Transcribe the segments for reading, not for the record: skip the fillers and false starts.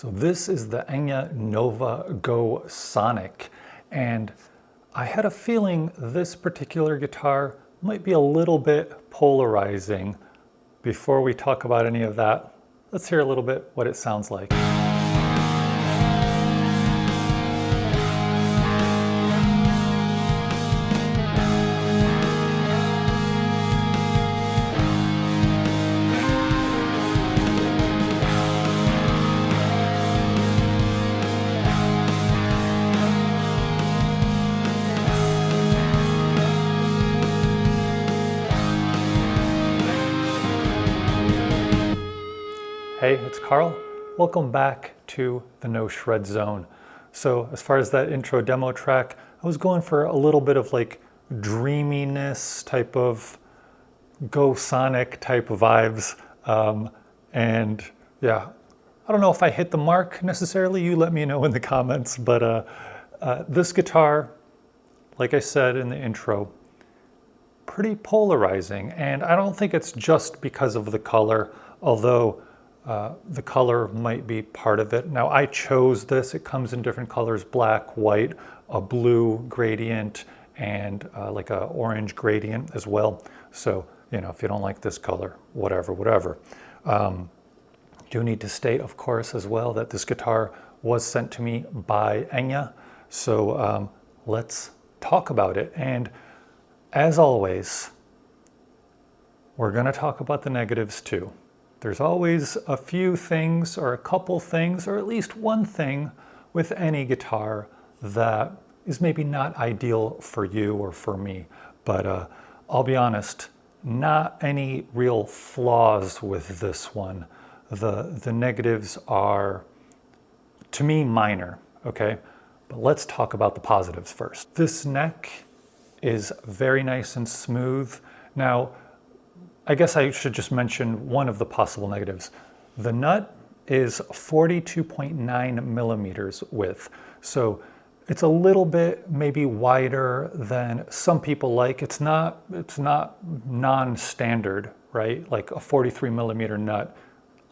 So this is the Enya Nova Go Sonic, and I had a feeling this particular guitar might be a little bit polarizing. Before we talk about any of that, let's hear a little bit what it sounds like. Hey, it's Carl. Welcome back to the No Shred Zone. So as far as that intro demo track, I was going for a little bit of like dreaminess type of Go Sonic type vibes. And yeah, I don't know if I hit the mark necessarily. You let me know in the comments. But this guitar, like I said in the intro, pretty polarizing. And I don't think it's just because of the color, although the color might be part of it. Now I chose this. It comes in different colors: black, white, a blue gradient, and like a orange gradient as well. So, you know, if you don't like this color, whatever. Do need to state, of course, as well, that this guitar was sent to me by Enya. So let's talk about it. And as always, we're going to talk about the negatives too. There's always a few things or a couple things or at least one thing with any guitar that is maybe not ideal for you or for me. But I'll be honest, not any real flaws with this one. The negatives are, to me, minor, okay? But let's talk about the positives first. This neck is very nice and smooth. Now, I guess I should just mention one of the possible negatives. The nut is 42.9 millimeters width. So it's a little bit maybe wider than some people like. It's not non-standard, right? Like a 43 millimeter nut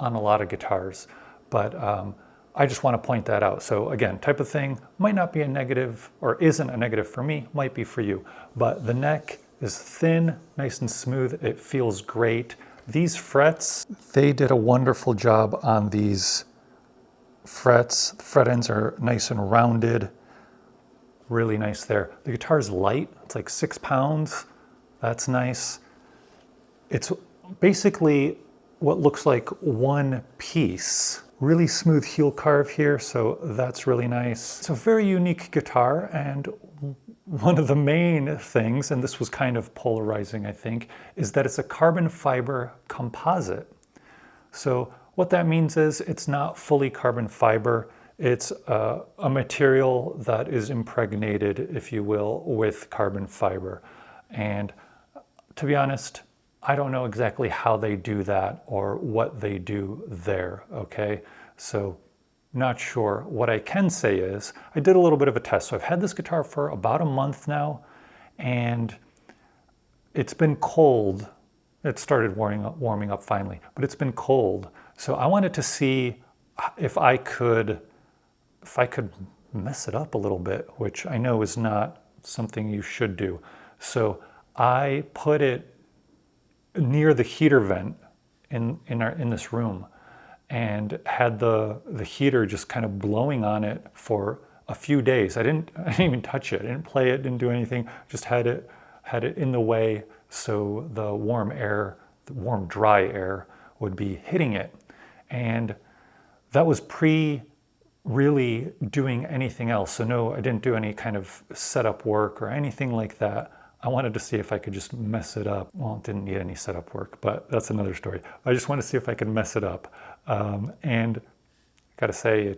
on a lot of guitars. But I just want to point that out. So again, type of thing might not be a negative, or isn't a negative for me, might be for you. But the neck is thin, nice and smooth. It feels great. These frets, they did a wonderful job on these frets. The fret ends are nice and rounded. Really nice there. The guitar is light. It's like 6 pounds. That's nice. It's basically what looks like one piece. Really smooth heel carve here, so that's really nice. It's a very unique guitar, and one of the main things, and this was kind of polarizing, I think, is that it's a carbon fiber composite. So what that means is it's not fully carbon fiber. It's a material that is impregnated, if you will, with carbon fiber. And to be honest, I don't know exactly how they do that or what they do there, okay? So not sure. What I can say is I did a little bit of a test. So I've had this guitar for about a month now, and it's been cold. It started warming up finally, but it's been cold. So I wanted to see if I could mess it up a little bit, which I know is not something you should do. So I put it near the heater vent in this room, and had the heater just kind of blowing on it for a few days. I didn't even touch it. I didn't play it, didn't do anything. Just had it in the way so the warm dry air would be hitting it. And that was really doing anything else. So no, I didn't do any kind of setup work or anything like that. I wanted to see if I could just mess it up. Well, it didn't need any setup work, but that's another story. I just want to see if I could mess it up. And I gotta say,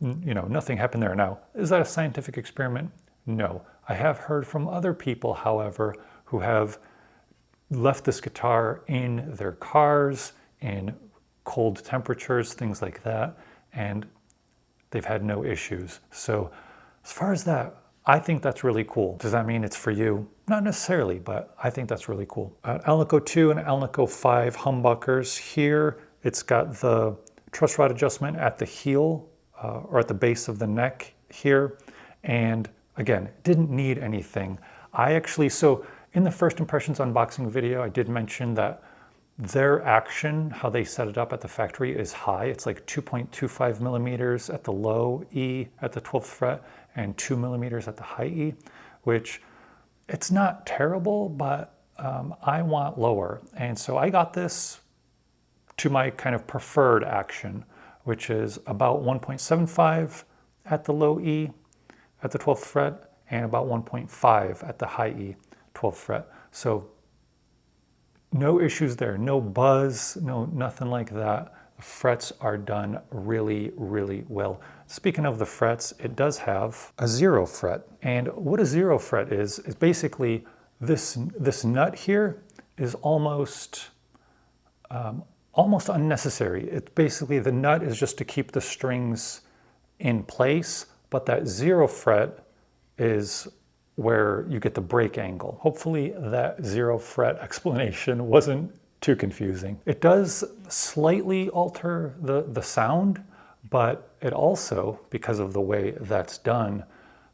nothing happened there. Now, is that a scientific experiment? No. I have heard from other people, however, who have left this guitar in their cars, in cold temperatures, things like that, and they've had no issues. So as far as that, I think that's really cool. Does that mean it's for you? Not necessarily, but I think that's really cool. Alnico 2 and Alnico 5 humbuckers. Here, it's got the truss rod adjustment at the heel or at the base of the neck here. And again, didn't need anything. So in the first impressions unboxing video, I did mention that their action, how they set it up at the factory, is high. It's like 2.25 millimeters at the low E at the 12th fret and 2 millimeters at the high E, which it's not terrible, but I want lower. And so I got this to my kind of preferred action, which is about 1.75 at the low E at the 12th fret and about 1.5 at the high E 12th fret. So no issues there, no buzz, nothing like that. The frets are done really, really well. Speaking of the frets, it does have a 0 fret. And what a 0 fret is basically this nut here is almost unnecessary. It's basically, the nut is just to keep the strings in place, but that 0 fret is where you get the break angle. Hopefully that 0 fret explanation wasn't too confusing. It does slightly alter the sound, but it also, because of the way that's done,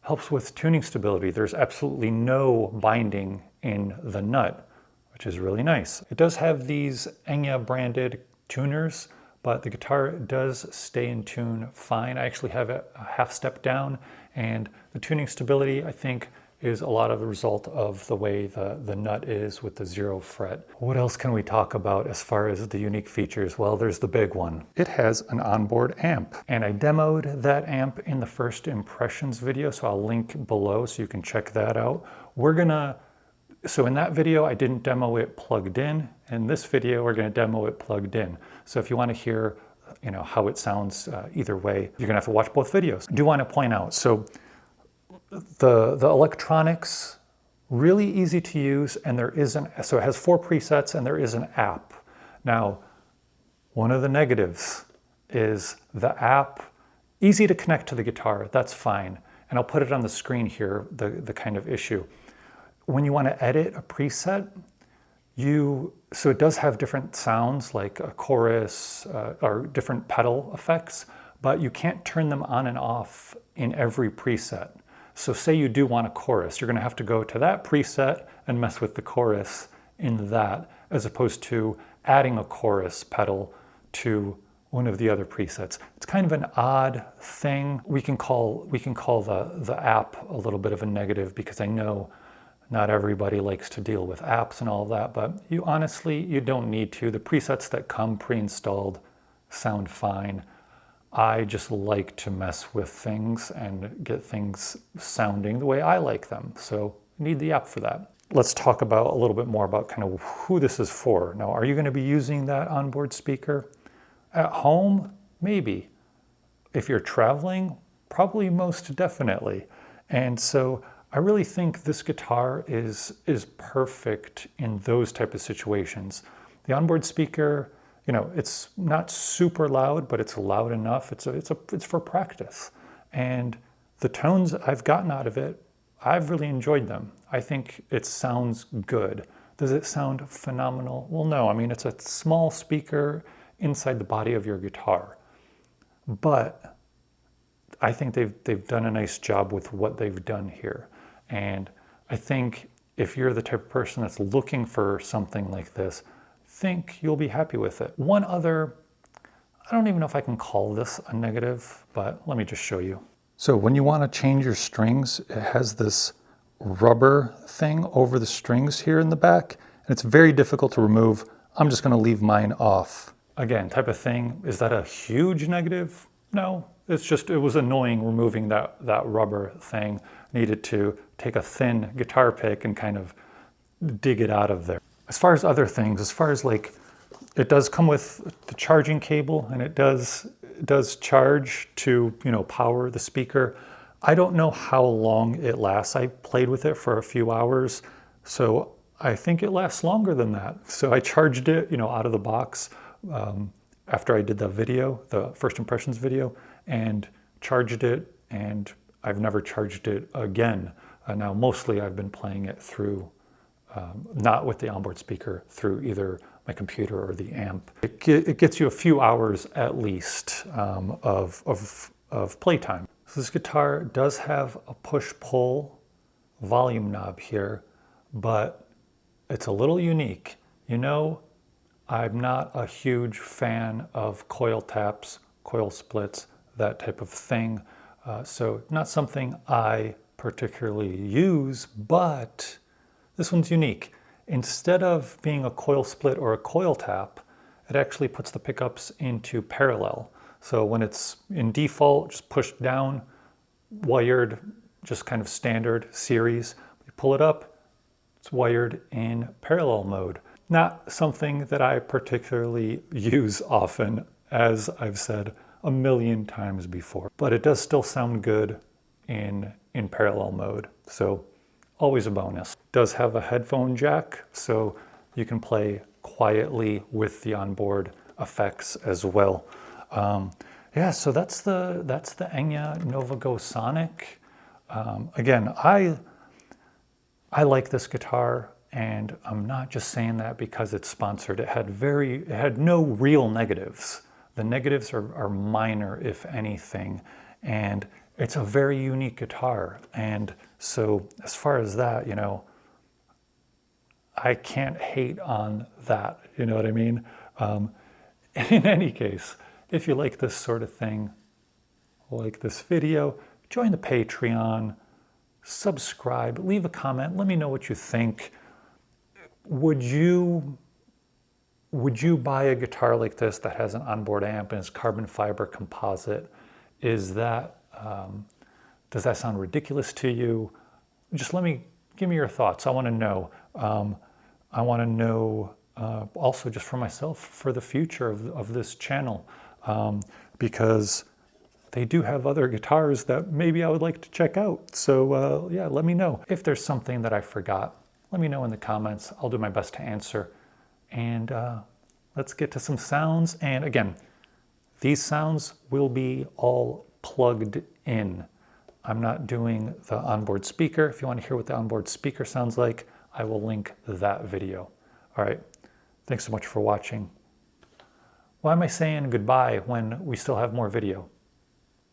helps with tuning stability. There's absolutely no binding in the nut, which is really nice. It does have these Enya branded tuners, but the guitar does stay in tune fine. I actually have it a half step down, and the tuning stability, I think, is a lot of the result of the way the nut is with the 0 fret. What else can we talk about as far as the unique features? Well, there's the big one. It has an onboard amp, and I demoed that amp in the first impressions video, so I'll link below so you can check that out. So in that video, I didn't demo it plugged in. In this video, we're gonna demo it plugged in. So if you wanna hear how it sounds either way, you're gonna have to watch both videos. I do wanna point out, so the electronics, really easy to use, and so it has 4 presets and there is an app. Now, one of the negatives is the app, easy to connect to the guitar, that's fine. And I'll put it on the screen here, the kind of issue. When you want to edit a preset, so it does have different sounds like a chorus or different pedal effects, but you can't turn them on and off in every preset. So say you do want a chorus, you're going to have to go to that preset and mess with the chorus in that, as opposed to adding a chorus pedal to one of the other presets. It's kind of an odd thing. We can call the app a little bit of a negative, because I know not everybody likes to deal with apps and all that, but you don't need to. The presets that come pre-installed sound fine. I just like to mess with things and get things sounding the way I like them. So I need the app for that. Let's talk about a little bit more about kind of who this is for. Now, are you going to be using that onboard speaker at home? Maybe. If you're traveling, probably most definitely. And so I really think this guitar is perfect in those type of situations. The onboard speaker, it's not super loud, but it's loud enough. It's for practice. And the tones I've gotten out of it, I've really enjoyed them. I think it sounds good. Does it sound phenomenal? Well, no. I mean, it's a small speaker inside the body of your guitar. But I think they've done a nice job with what they've done here. And I think if you're the type of person that's looking for something like this, think you'll be happy with it. One other, I don't even know if I can call this a negative, but let me just show you. So when you want to change your strings, it has this rubber thing over the strings here in the back, and it's very difficult to remove. I'm just going to leave mine off. Again, type of thing, is that a huge negative? No, it was annoying removing that rubber thing. Needed to take a thin guitar pick and kind of dig it out of there. As far as other things, it does come with the charging cable, and it does charge to power the speaker. I don't know how long it lasts. I played with it for a few hours, so I think it lasts longer than that. So I charged it out of the box after I did the first impressions video, and charged it, and I've never charged it again. Now mostly I've been playing it through not with the onboard speaker, through either my computer or the amp. It gets you a few hours at least of playtime. So this guitar does have a push-pull volume knob here, but it's a little unique. You know, I'm not a huge fan of coil taps, coil splits, that type of thing. So not something I particularly use, but this one's unique. Instead of being a coil split or a coil tap, it actually puts the pickups into parallel. So when it's in default, just pushed down, wired, just kind of standard series. You pull it up, it's wired in parallel mode. Not something that I particularly use often, as I've said a million times before, but it does still sound good in parallel mode. So always a bonus. It does have a headphone jack, so you can play quietly with the onboard effects as well. Yeah, so that's the Enya Nova Go Sonic. Again, I like this guitar, and I'm not just saying that because it's sponsored. It had no real negatives. The negatives are minor, if anything, and it's a very unique guitar. And so as far as that, you know, I can't hate on that, you know what I mean? In any case, if you like this sort of thing, like this video, join the Patreon, subscribe, leave a comment, let me know what you think. Would you buy a guitar like this that has an onboard amp and is carbon fiber composite? Is that, does that sound ridiculous to you? Just give me your thoughts. I want to know. I want to know also just for myself, for the future of this channel, because they do have other guitars that maybe I would like to check out. So yeah, let me know. If there's something that I forgot, let me know in the comments. I'll do my best to answer. And let's get to some sounds. And again, these sounds will be all plugged in. I'm not doing the onboard speaker. If you want to hear what the onboard speaker sounds like, I will link that video. All right, thanks so much for watching. Why am I saying goodbye when we still have more video?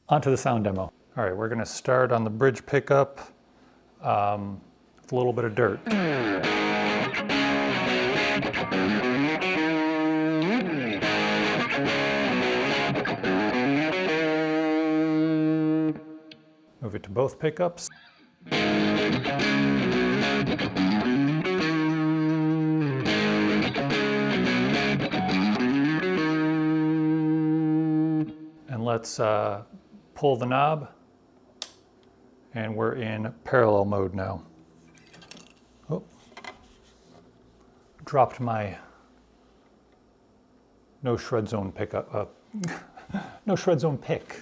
On to the sound demo. All right, we're gonna start on the bridge pickup with a little bit of dirt. Move it to both pickups. And let's pull the knob, and we're in parallel mode now. Oh, dropped my no shred zone pickup, no shred zone pick.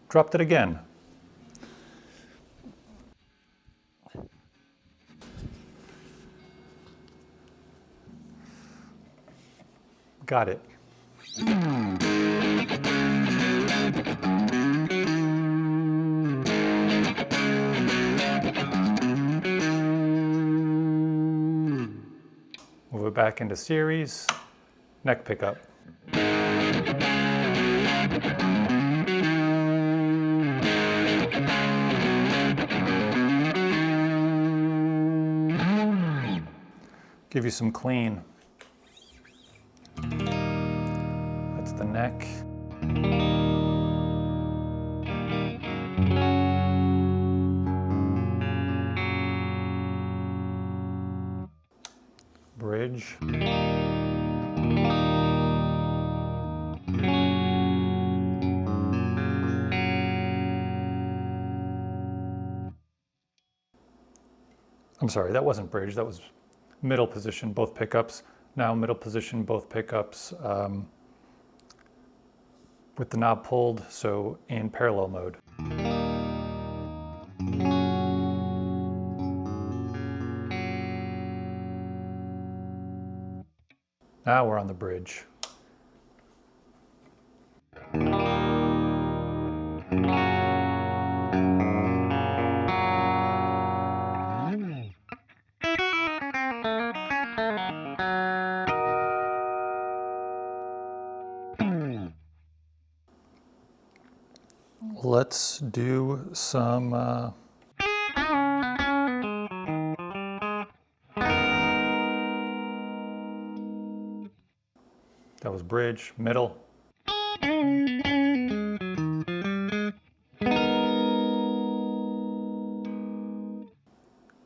Dropped it again. Got it. Move it back into series, neck pickup. Give you some clean. That's the neck. Bridge. I'm sorry, that wasn't bridge, that was middle position, both pickups. Now middle position, both pickups with the knob pulled, so in parallel mode. Now we're on the bridge. Let's do some that was bridge, middle.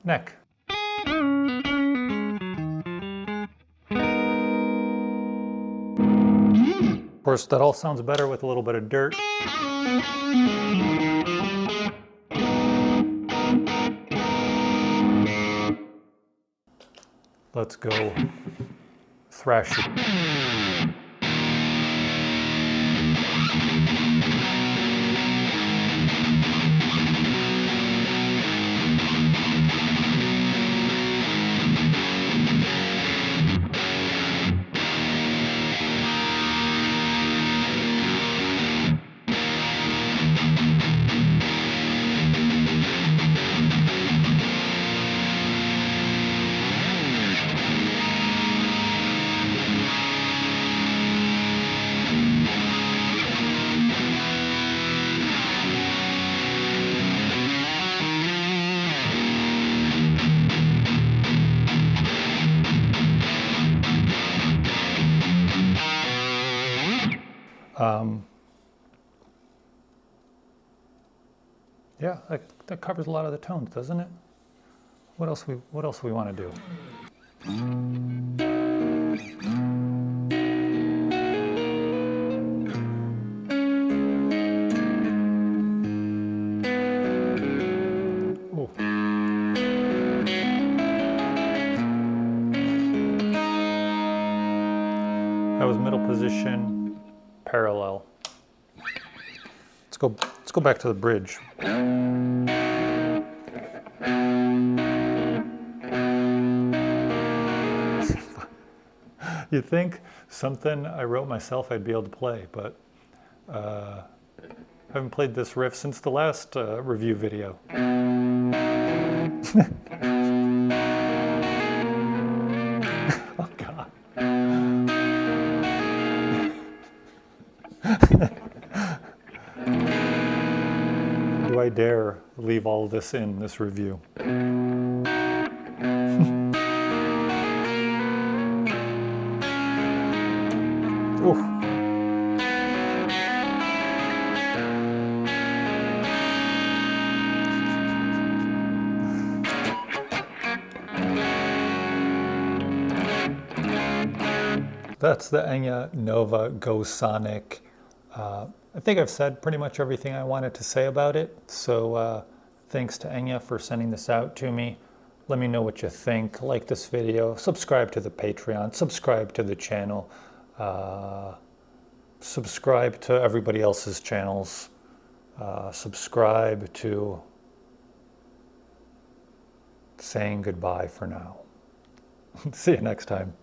Neck. Of course, that all sounds better with a little bit of dirt. Let's go thrash it. Yeah, that covers a lot of the tones, doesn't it? What else we want to do? Ooh. That was middle position, parallel. Let's go back to the bridge. You'd think something I wrote myself I'd be able to play, but I haven't played this riff since the last review video. Oh God. Do I dare leave all this in this review? Oof. That's the Enya Nova Go Sonic. I think I've said pretty much everything I wanted to say about it. So thanks to Enya for sending this out to me. Let me know what you think. Like this video, subscribe to the Patreon, subscribe to the channel, subscribe to everybody else's channels, subscribe to saying goodbye for now. See you next time.